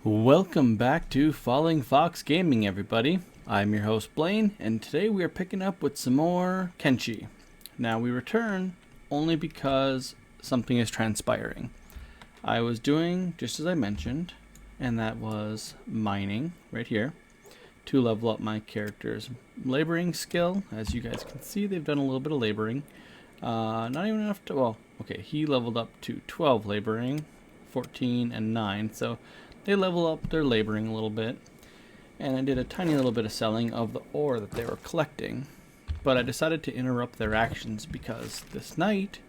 Welcome back to FallingFoxGaming, everybody. I'm your host Blaine, and today we are picking up with some more Kenshi. Now we return only because something is transpiring. I was doing just as I mentioned, and that was mining right here to level up my character's laboring skill. As you guys can see, they've done a little bit of laboring. Not even enough to, well, okay, he leveled up to 12 laboring, 14 and 9, so they level up their laboring a little bit. And I did a tiny little bit of selling of the ore that they were collecting, but I decided to interrupt their actions because this night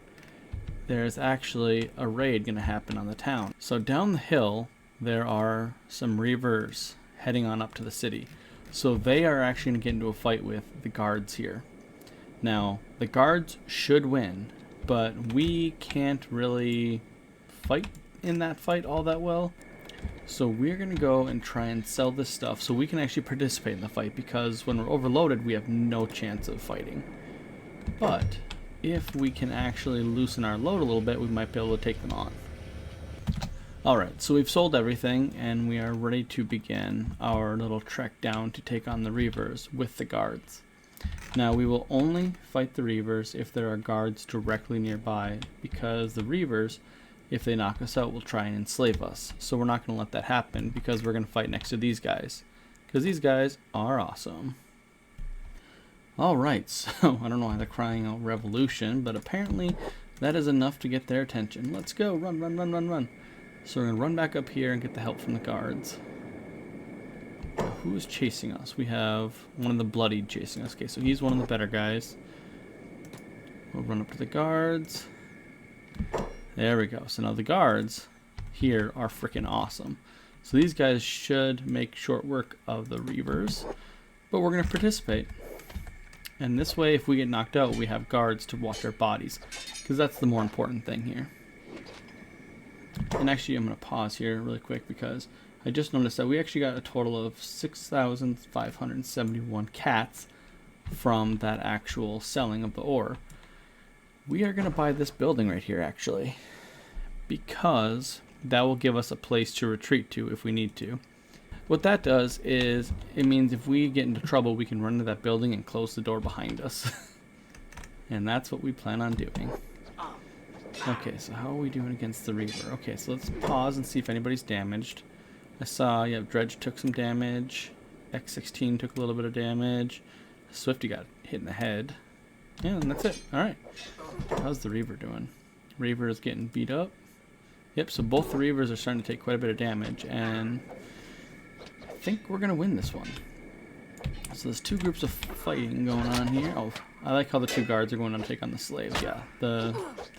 there's actually a raid going to happen on the town. So down the hill there are some reavers heading on up to the city. So they are actually going to get into a fight with the guards here. Now, the guards should win, but we can't really fight in that fight all that well. So we're going to go and try and sell this stuff so we can actually participate in the fight, because when we're overloaded, we have no chance of fighting. But if we can actually loosen our load a little bit, we might be able to take them on. Alright, so we've sold everything, and we are ready to begin our little trek down to take on the reavers with the guards. Now, we will only fight the reavers if there are guards directly nearby, because the reavers, if they knock us out, will try and enslave us. So we're not going to let that happen, because we're going to fight next to these guys, because these guys are awesome. Alright, so I don't know why they're crying out revolution, but apparently that is enough to get their attention. Let's go, run, run, run, run, run. So we're going to run back up here and get the help from the guards. Who is chasing us? We have one of the bloodied chasing us. Okay, so he's one of the better guys. We'll run up to the guards. There we go. So now the guards here are freaking awesome. So these guys should make short work of the reavers, but we're going to participate. And this way, if we get knocked out, we have guards to watch our bodies, because that's the more important thing here. And actually, I'm going to pause here really quick, because I just noticed that we actually got a total of 6,571 cats from that actual selling of the ore. We are going to buy this building right here, actually, because that will give us a place to retreat to if we need to. What that does is it means if we get into trouble, we can run to that building and close the door behind us. And that's what we plan on doing. Okay, so how are we doing against the reaver? Okay, so let's pause and see if anybody's damaged. I saw, yeah, Dredge took some damage. X16 took a little bit of damage. Swifty got hit in the head. Yeah, and that's it. Alright. How's the reaver doing? Reaver is getting beat up. Yep, so both the reavers are starting to take quite a bit of damage, and I think we're going to win this one. So there's two groups of fighting going on here. Oh, I like how the two guards are going to take on the slaves. Yeah, the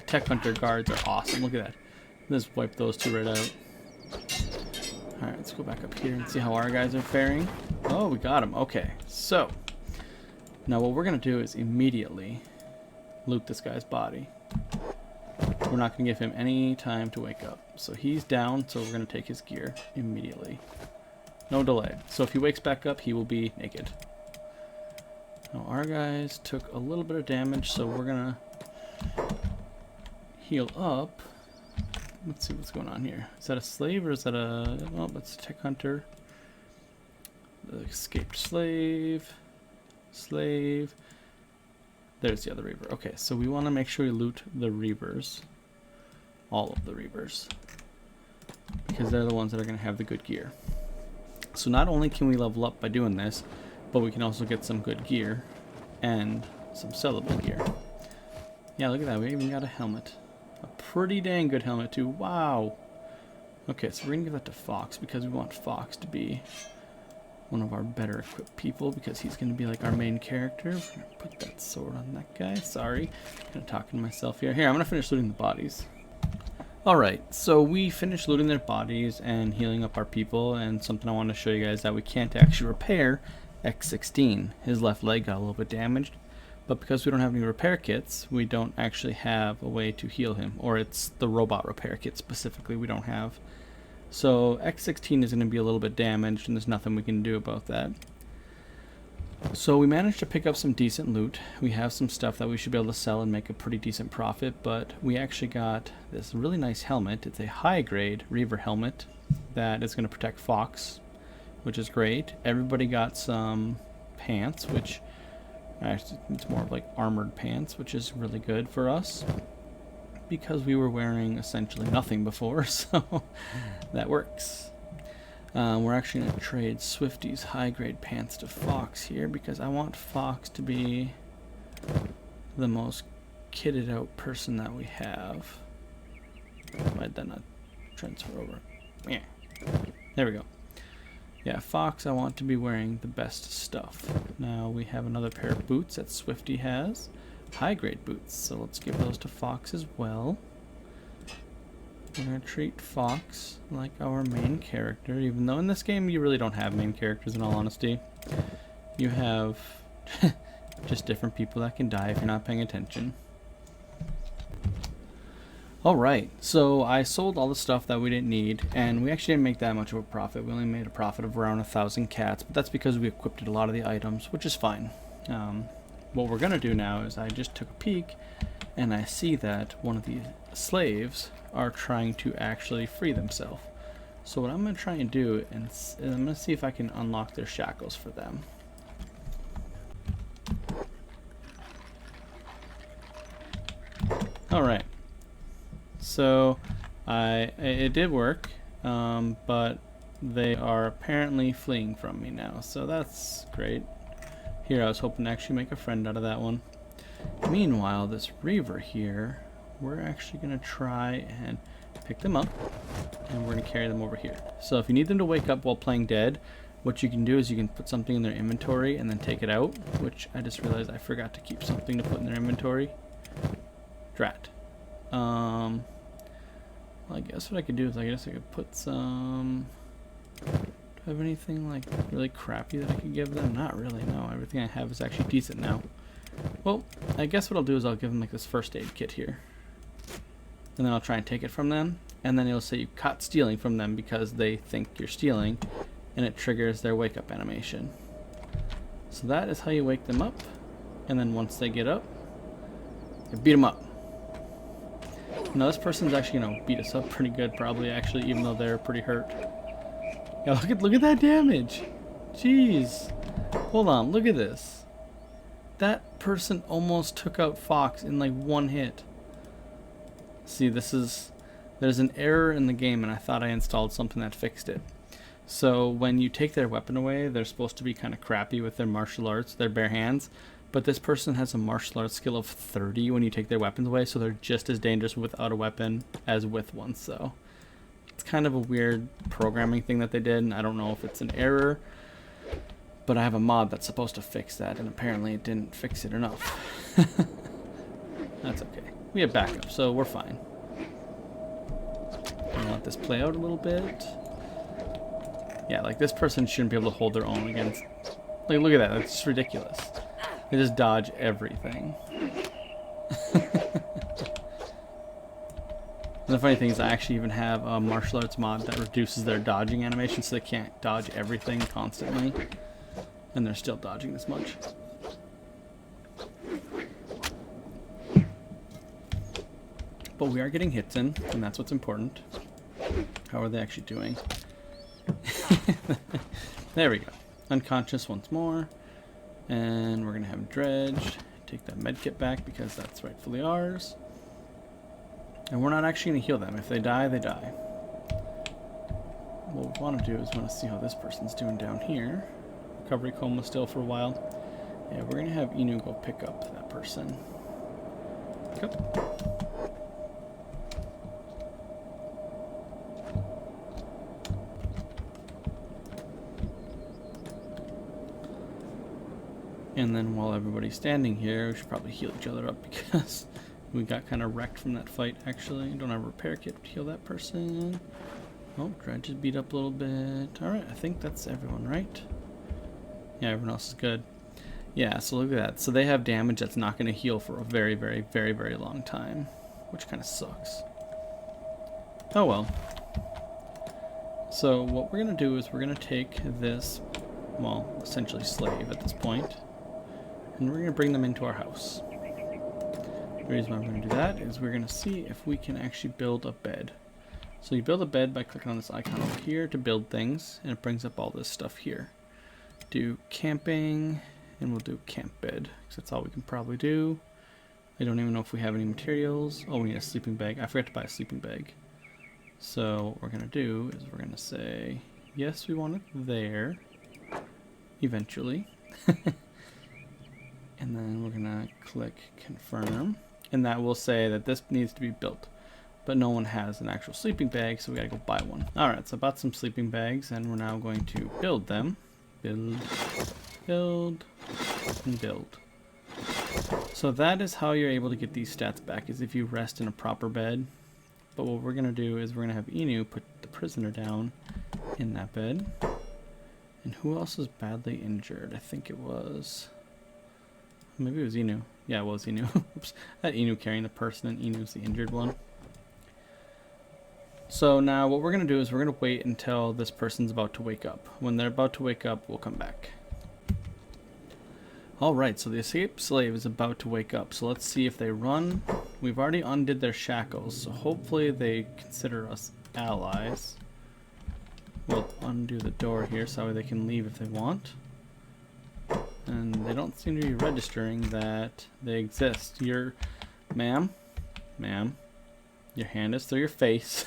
tech hunter guards are awesome. Look at that. Let's wipe those two right out. Alright, let's go back up here and see how our guys are faring. Oh, we got them. Okay, so now what we're going to do is immediately loot this guy's body. We're not going to give him any time to wake up. So he's down, so we're going to take his gear immediately. No delay. So if he wakes back up, he will be naked. Now our guys took a little bit of damage, so we're going to heal up. Let's see what's going on here. Is that a slave or is that a... Oh, that's a tech hunter. The escaped slave. Slave. There's the other reaver. Okay, so we want to make sure we loot the reavers. All of the reavers. Because they're the ones that are going to have the good gear. So not only can we level up by doing this, but we can also get some good gear and some sellable gear. Yeah, look at that. We even got a helmet. A pretty dang good helmet too. Wow. Okay, so we're going to give that to Fox, because we want Fox to be one of our better equipped people, because he's going to be like our main character. We're going to put that sword on that guy. Sorry. I'm kind of talking to myself here. Here, I'm going to finish looting the bodies. Alright, so we finished looting their bodies and healing up our people, and something I want to show you guys that we can't actually repair X16. His left leg got a little bit damaged, but because we don't have any repair kits, we don't actually have a way to heal him, or it's the robot repair kit specifically we don't have. So X16 is going to be a little bit damaged, and there's nothing we can do about that. So we managed to pick up some decent loot. We have some stuff that we should be able to sell and make a pretty decent profit, but we actually got this really nice helmet. It's a high grade reaver helmet. that is going to protect Fox, which is great. Everybody got some pants, which actually it's more of like armored pants, which is really good for us because we were wearing essentially nothing before, so that works. We're actually going to trade Swifty's high-grade pants to Fox here because I want Fox to be the most kitted out person that we have. Why did that not transfer over? Yeah. There we go. Yeah, Fox, I want to be wearing the best stuff. Now we have another pair of boots that Swifty has. High-grade boots, so let's give those to Fox as well. We're going to treat Fox like our main character, even though in this game you really don't have main characters in all honesty. You have just different people that can die if you're not paying attention. Alright, so I sold all the stuff that we didn't need, and we actually didn't make that much of a profit. We only made a profit of around 1,000 cats, but that's because we equipped a lot of the items, which is fine. What we're going to do now is I just took a peek, and I see that one of the slaves are trying to actually free themselves. So what I'm going to try and do is I'm going to see if I can unlock their shackles for them. Alright. So it did work, but they are apparently fleeing from me now, so that's great. Here, I was hoping to actually make a friend out of that one. Meanwhile, this reaver here, we're actually going to try and pick them up, and we're going to carry them over here. So if you need them to wake up while playing dead, what you can do is you can put something in their inventory and then take it out, which I just realized I forgot to keep something to put in their inventory. Drat. Well, I guess what I could do is I could put some... Do I have anything like really crappy that I could give them? Not really, no. Everything I have is actually decent now. Well, I guess what I'll do is I'll give them like this first aid kit here. And then I'll try and take it from them. And then it'll say you caught stealing from them because they think you're stealing. And it triggers their wake up animation. So that is how you wake them up. And then once they get up, you beat them up. Now this person's actually gonna beat us up pretty good, probably actually, even though they're pretty hurt. Yeah, look at that damage. Jeez. Hold on, look at this. That person almost took out Fox in like one hit. See, there's an error in the game, and I thought I installed something that fixed it. So when you take their weapon away, they're supposed to be kind of crappy with their martial arts, their bare hands. But this person has a martial arts skill of 30 when you take their weapons away, so they're just as dangerous without a weapon as with one. So it's kind of a weird programming thing that they did, and I don't know if it's an error, but I have a mod that's supposed to fix that, and apparently it didn't fix it enough. That's okay. We have backup, so we're fine. I'll let this play out a little bit. Yeah, like this person shouldn't be able to hold their own against... Like, look at that. That's just ridiculous. They just dodge everything. And the funny thing is I actually even have a martial arts mod that reduces their dodging animation so they can't dodge everything constantly. And they're still dodging this much. But we are getting hits in, and that's what's important. How are they actually doing? There we go. Unconscious once more. And we're going to have Dredge take that medkit back because that's rightfully ours. And we're not actually going to heal them. If they die, they die. What we want to do is we want to see how this person's doing down here. Recovery coma still for a while. Yeah, we're going to have Inu go pick up that person. Pick up. And then while everybody's standing here, we should probably heal each other up because we got kind of wrecked from that fight, actually. Don't have a repair kit to heal that person. Oh, Dredge is beat up a little bit. Alright, I think that's everyone, right? Yeah, everyone else is good. Yeah, so look at that. So they have damage that's not going to heal for a very, very, very, very long time, which kind of sucks. Oh well. So what we're going to do is we're going to take this, well, essentially slave at this point, and we're going to bring them into our house. The reason why we're going to do that is we're going to see if we can actually build a bed. So you build a bed by clicking on this icon over here to build things, and it brings up all this stuff here. Do camping, and we'll do camp bed, because that's all we can probably do. I don't even know if we have any materials. Oh, we need a sleeping bag. I forgot to buy a sleeping bag. So what we're going to do is we're going to say, yes, we want it there, eventually. And then we're going to click confirm, and that will say that this needs to be built. But no one has an actual sleeping bag, so we gotta go buy one. Alright, so I bought some sleeping bags, and we're now going to build them. Build, build, and build. So that is how you're able to get these stats back, is if you rest in a proper bed. But what we're gonna do is we're gonna have Inu put the prisoner down in that bed. And who else was badly injured? I think it was... maybe it was Inu. Yeah, it was Inu. Oops. I had Inu carrying the person, and Inu's the injured one. So now what we're going to do is we're going to wait until this person's about to wake up. When they're about to wake up, we'll come back. Alright, so the escaped slave is about to wake up. So let's see if they run. We've already undid their shackles, so hopefully they consider us allies. We'll undo the door here so they can leave if they want. And they don't seem to be registering that they exist. Ma'am, your hand is through your face.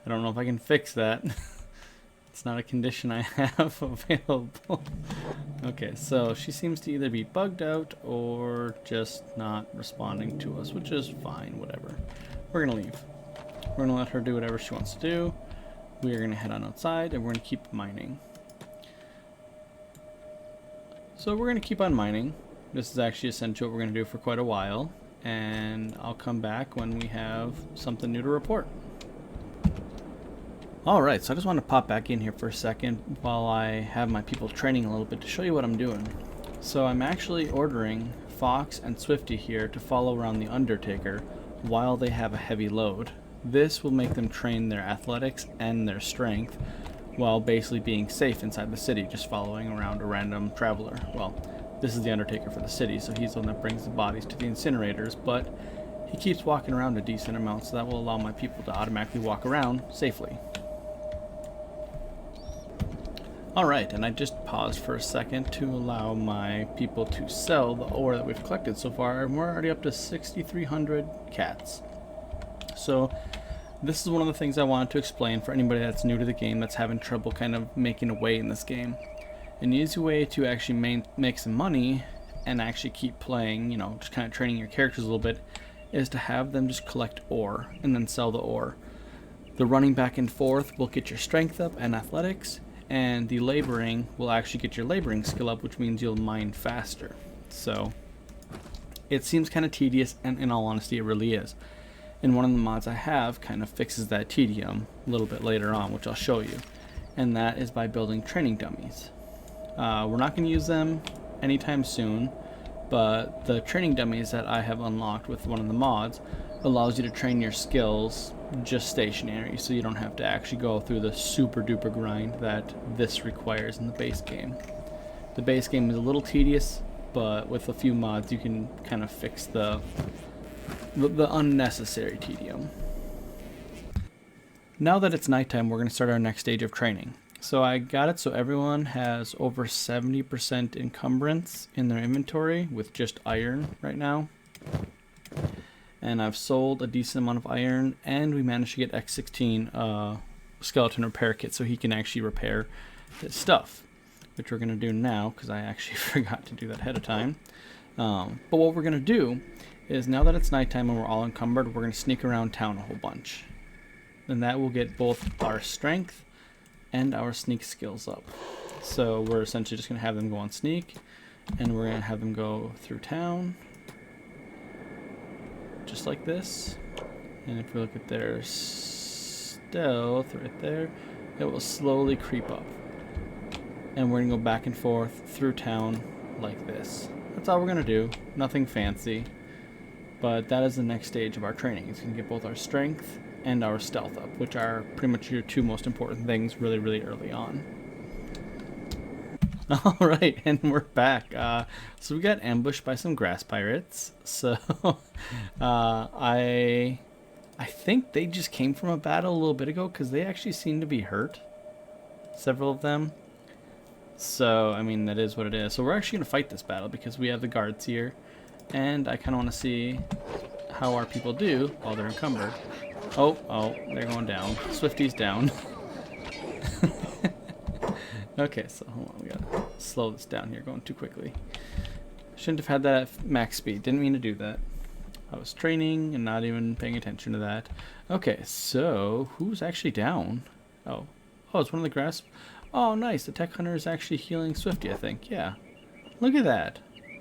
I don't know if I can fix that. It's not a condition I have available. Okay, so she seems to either be bugged out or just not responding to us, which is fine, whatever. We're gonna leave. We're gonna let her do whatever she wants to do. We are gonna head on outside and we're gonna keep mining. So we're gonna keep on mining. This is actually essentially what we're gonna do for quite a while, and I'll come back when we have something new to report. Alright, so I just want to pop back in here for a second while I have my people training a little bit to show you what I'm doing. So I'm actually ordering Fox and Swifty here to follow around the Undertaker while they have a heavy load. This will make them train their athletics and their strength while basically being safe inside the city, just following around a random traveler. Well, this is the Undertaker for the city, so he's the one that brings the bodies to the incinerators, but he keeps walking around a decent amount, so that will allow my people to automatically walk around safely. Alright, and I just paused for a second to allow my people to sell the ore that we've collected so far, and we're already up to 6,300 cats. So this is one of the things I wanted to explain for anybody that's new to the game that's having trouble kind of making a way in this game. An easy way to actually make some money and actually keep playing, you know, just kind of training your characters a little bit, is to have them just collect ore and then sell the ore. The running back and forth will get your strength up and athletics, and the laboring will actually get your laboring skill up, which means you'll mine faster. So it seems kind of tedious, and in all honesty it really is. And one of the mods I have kind of fixes that tedium a little bit later on, which I'll show you, and that is by building training dummies. We're not going to use them anytime soon, but the training dummies that I have unlocked with one of the mods allows you to train your skills just stationary, so you don't have to actually go through the super duper grind that this requires in the base game. The base game is a little tedious, but with a few mods you can kind of fix the unnecessary tedium. Now that it's nighttime, we're going to start our next stage of training. So I got it so everyone has over 70% encumbrance in their inventory with just iron right now. And I've sold a decent amount of iron, and we managed to get X16 skeleton repair kit so he can actually repair his stuff, which we're going to do now because I actually forgot to do that ahead of time. But what we're going to do is, now that it's nighttime and we're all encumbered, we're going to sneak around town a whole bunch. And that will get both our strength and our sneak skills up. So we're essentially just going to have them go on sneak, and we're going to have them go through town just like this. And if we look at their stealth right there, it will slowly creep up. And we're going to go back and forth through town like this. That's all we're going to do. Nothing fancy. But that is the next stage of our training. It's going to get both our strength and our stealth up, which are pretty much your two most important things really, really early on. Alright, and we're back. So we got ambushed by some grass pirates. So I I think they just came from a battle a little bit ago because they actually seem to be hurt. Several of them. So, I mean, that is what it is. So we're actually going to fight this battle because we have the guards here. And I kind of want to see how our people do while they're encumbered. Oh, they're going down. Swifty's down. Okay, so hold on. We got to slow this down here, going too quickly. Shouldn't have had that at max speed. Didn't mean to do that. I was training and not even paying attention to that. Okay, so who's actually down? Oh, it's one of the grass. Oh, nice. The tech hunter is actually healing Swifty, I think. Yeah. Look at that.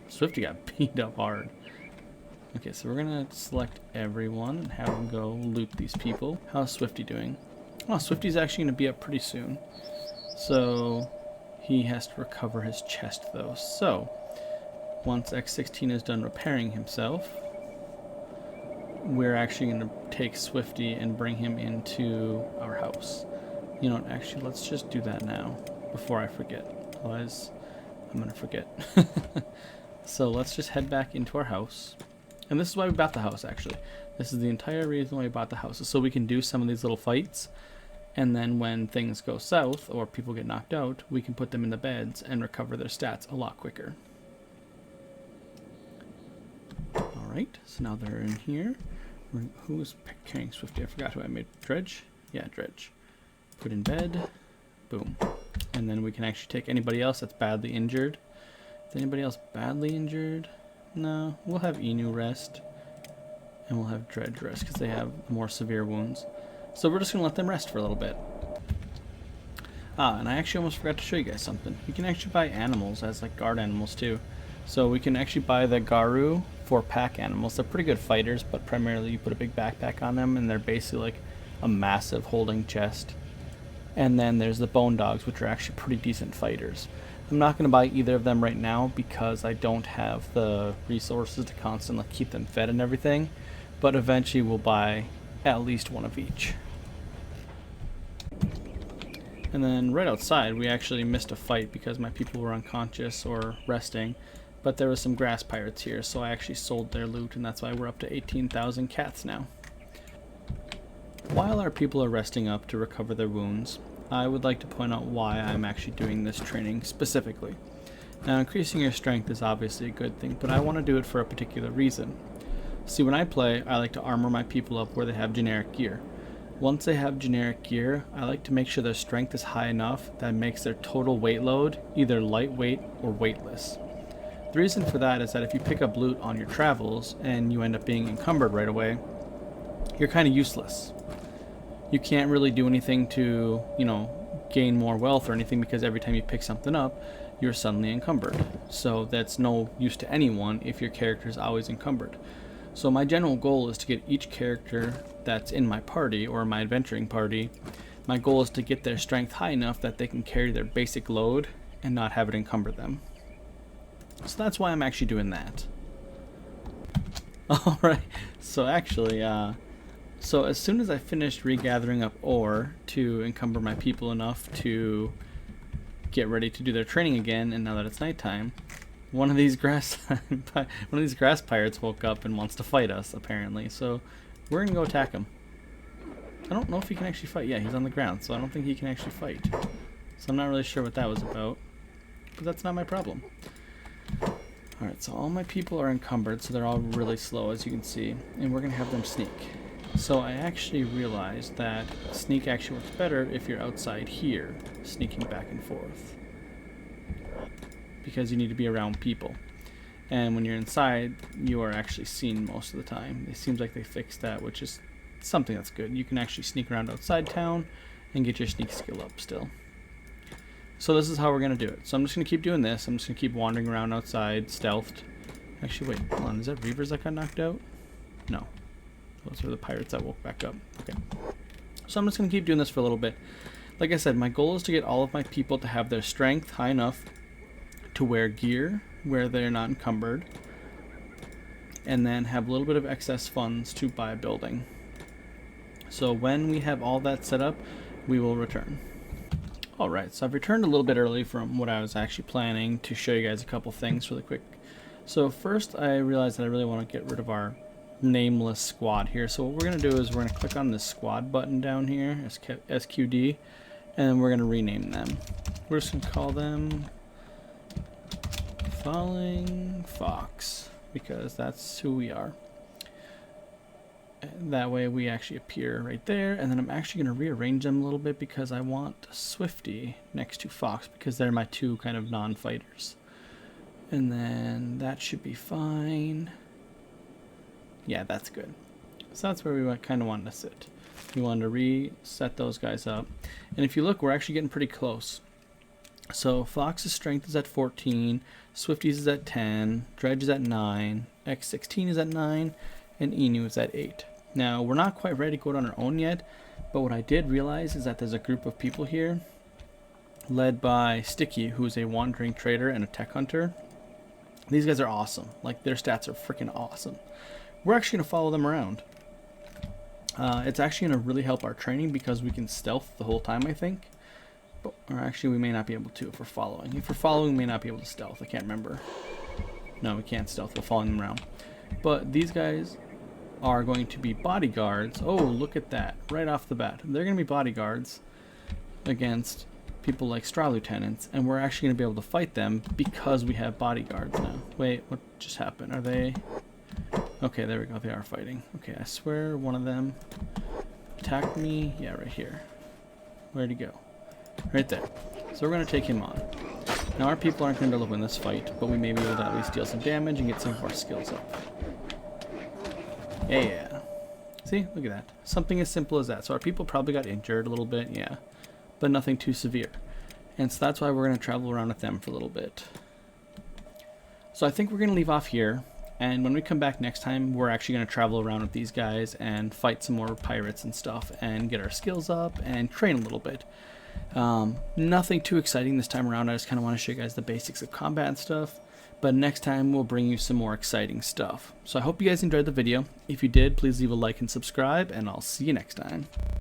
Swifty got beat up hard. Okay, so we're going to select everyone and have them go loot these people. How's Swifty doing? Oh, Swifty's actually going to be up pretty soon. So he has to recover his chest, though. So once X16 is done repairing himself, we're actually going to take Swifty and bring him into our house. You know what, actually, let's just do that now before I forget. Otherwise, I'm going to forget. So let's just head back into our house. And this is why we bought the house, actually. This is the entire reason why we bought the house, is so we can do some of these little fights. And then when things go south or people get knocked out, we can put them in the beds and recover their stats a lot quicker. Alright, so now they're in here. Who was carrying Swifty? I forgot who I made. Dredge? Yeah, Dredge. Put in bed. Boom. And then we can actually take anybody else that's badly injured. Is anybody else badly injured? No. We'll have Inu rest. And we'll have Dredge rest because they have more severe wounds. So we're just going to let them rest for a little bit. And I actually almost forgot to show you guys something. You can actually buy animals as like guard animals too. So we can actually buy the Garu for pack animals. They're pretty good fighters, but primarily you put a big backpack on them and they're basically like a massive holding chest. And then there's the bone dogs, which are actually pretty decent fighters. I'm not going to buy either of them right now because I don't have the resources to constantly keep them fed and everything. But eventually we'll buy at least one of each. And then right outside we actually missed a fight because my people were unconscious or resting. But there was some grass pirates here, so I actually sold their loot, and that's why we're up to 18,000 cats now. While our people are resting up to recover their wounds, I would like to point out why I'm actually doing this training specifically. Now, increasing your strength is obviously a good thing, but I want to do it for a particular reason. See, when I play, I like to armor my people up where they have generic gear. Once they have generic gear, I like to make sure their strength is high enough that makes their total weight load either lightweight or weightless. The reason for that is that if you pick up loot on your travels and you end up being encumbered right away, you're kind of useless. You can't really do anything to, gain more wealth or anything because every time you pick something up, you're suddenly encumbered. So that's no use to anyone if your character is always encumbered. So my general goal is to get each character that's in my party or my adventuring party, my goal is to get their strength high enough that they can carry their basic load and not have it encumber them. So that's why I'm actually doing that. Alright, so actually, so as soon as I finished regathering up ore to encumber my people enough to get ready to do their training again, and now that it's nighttime, one of these grass pirates woke up and wants to fight us, apparently. So we're gonna go attack him. I don't know if he can actually fight. Yeah, he's on the ground, so I don't think he can actually fight. So I'm not really sure what that was about, but that's not my problem. Alright, so all my people are encumbered, so they're all really slow, as you can see, and we're going to have them sneak. So I actually realized that sneak actually works better if you're outside here, sneaking back and forth. Because you need to be around people. And when you're inside, you are actually seen most of the time. It seems like they fixed that, which is something that's good. You can actually sneak around outside town and get your sneak skill up still. So this is how we're going to do it. So I'm just going to keep doing this. I'm just going to keep wandering around outside, stealthed. Actually, wait, hold on. Is that reavers that got knocked out? No. Those are the pirates that woke back up. Okay. So I'm just going to keep doing this for a little bit. Like I said, my goal is to get all of my people to have their strength high enough to wear gear where they're not encumbered. And then have a little bit of excess funds to buy a building. So when we have all that set up, we will return. Alright, so I've returned a little bit early from what I was actually planning to show you guys a couple things really quick. So first I realized that I really want to get rid of our nameless squad here. So what we're going to do is we're going to click on this squad button down here, SQD, and then we're going to rename them. We're just going to call them Falling Fox, because that's who we are. And that way we actually appear right there, and then I'm actually going to rearrange them a little bit because I want Swifty next to Fox because they're my two kind of non-fighters. And then that should be fine. Yeah, that's good. So that's where we kind of wanted to sit. We wanted to reset those guys up. And if you look, we're actually getting pretty close. So Fox's strength is at 14, Swifty's is at 10, Dredge is at 9, X16 is at 9, and Inu is at 8. Now, we're not quite ready to go on our own yet, but what I did realize is that there's a group of people here led by Sticky, who's a wandering trader and a tech hunter. These guys are awesome. Like, their stats are freaking awesome. We're actually going to follow them around. It's actually going to really help our training because we can stealth the whole time, I think. But, or actually, we may not be able to if we're following. If we're following, we may not be able to stealth. I can't remember. No, we can't stealth. We're following them around. But these guys are going to be bodyguards. Oh, look at that. Right off the bat. They're going to be bodyguards against people like Straw Lieutenants, and we're actually going to be able to fight them because we have bodyguards now. Wait, what just happened? Are they... Okay, there we go. They are fighting. Okay, I swear one of them attacked me. Yeah, right here. Where'd he go? Right there. So we're going to take him on. Now our people aren't going to be able to win this fight, but we may be able to at least deal some damage and get some of our skills up. Yeah. See? Look at that. Something as simple as that. So our people probably got injured a little bit, yeah. But nothing too severe. And so that's why we're going to travel around with them for a little bit. So I think we're going to leave off here. And when we come back next time, we're actually going to travel around with these guys and fight some more pirates and stuff and get our skills up and train a little bit. Nothing too exciting this time around. I just kind of want to show you guys the basics of combat and stuff. But next time we'll bring you some more exciting stuff. So I hope you guys enjoyed the video. If you did, please leave a like and subscribe, and I'll see you next time.